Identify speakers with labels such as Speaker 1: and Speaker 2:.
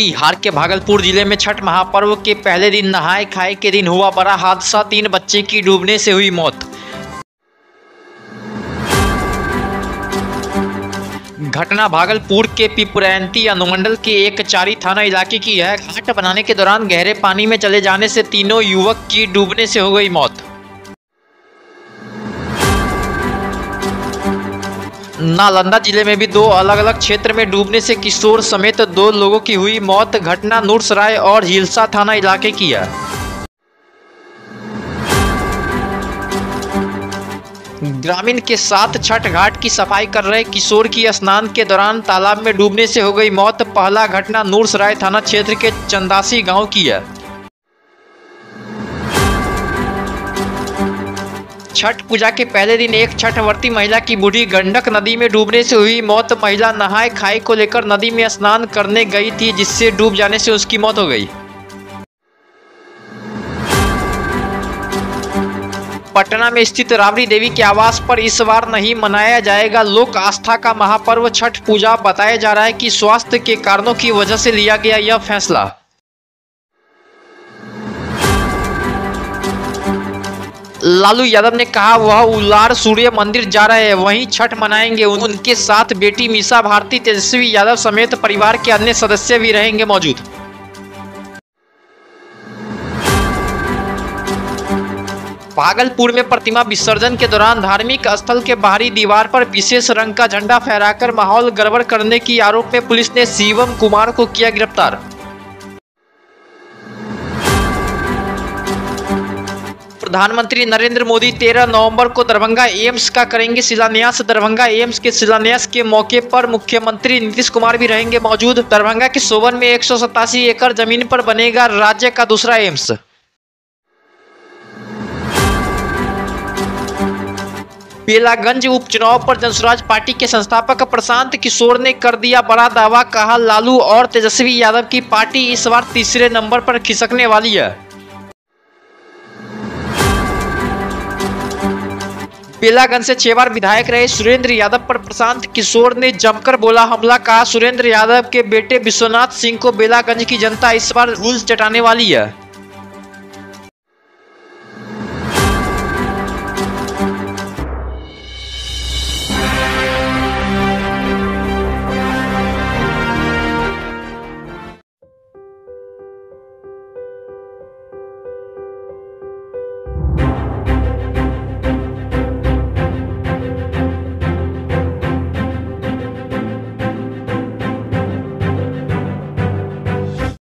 Speaker 1: बिहार के भागलपुर जिले में छठ महापर्व के पहले दिन नहाय खाए के दिन हुआ बड़ा हादसा। 3 बच्चे की डूबने से हुई मौत। घटना भागलपुर के पिपरैंती अनुमंडल के एकचारी थाना इलाके की है। घाट बनाने के दौरान गहरे पानी में चले जाने से तीनों युवक की डूबने से हो गई मौत। नालंदा जिले में भी 2 अलग अलग क्षेत्र में डूबने से किशोर समेत 2 लोगों की हुई मौत। घटना नूरसराय और हिलसा थाना इलाके की है। ग्रामीण के साथ छठ घाट की सफाई कर रहे किशोर की स्नान के दौरान तालाब में डूबने से हो गई मौत। पहला घटना नूरसराय थाना क्षेत्र के चंदासी गांव की है। छठ पूजा के पहले दिन एक छठवर्ती महिला की बूढ़ी गंडक नदी में डूबने से हुई मौत। महिला नहाए खाए को लेकर नदी में स्नान करने गई थी, जिससे डूब जाने से उसकी मौत हो गई। पटना में स्थित राबड़ी देवी के आवास पर इस बार नहीं मनाया जाएगा लोक आस्था का महापर्व छठ पूजा। बताया जा रहा है कि स्वास्थ्य के कारणों की वजह से लिया गया यह फैसला। लालू यादव ने कहा वह उलार सूर्य मंदिर जा रहे हैं, वहीं छठ मनाएंगे। उनके साथ बेटी मीसा भारती, तेजस्वी यादव समेत परिवार के अन्य सदस्य भी रहेंगे मौजूद। भागलपुर में प्रतिमा विसर्जन के दौरान धार्मिक स्थल के बाहरी दीवार पर विशेष रंग का झंडा फहराकर माहौल गड़बड़ करने की आरोप में पुलिस ने शिवम कुमार को किया गिरफ्तार। प्रधानमंत्री नरेंद्र मोदी 13 नवंबर को दरभंगा एम्स का करेंगे शिलान्यास। दरभंगा एम्स के शिलान्यास के मौके पर मुख्यमंत्री नीतीश कुमार भी रहेंगे मौजूद। दरभंगा के सोबन में 187 एकड़ जमीन पर बनेगा राज्य का दूसरा एम्स। बेलागंज उपचुनाव पर जनसुराज पार्टी के संस्थापक प्रशांत किशोर ने कर दिया बड़ा दावा। कहा लालू और तेजस्वी यादव की पार्टी इस बार तीसरे नंबर पर खिसकने वाली है। बेलागंज से 6 बार विधायक रहे सुरेंद्र यादव पर प्रशांत किशोर ने जमकर बोला हमला। कहा सुरेंद्र यादव के बेटे विश्वनाथ सिंह को बेलागंज की जनता इस बार धूल चटाने वाली है।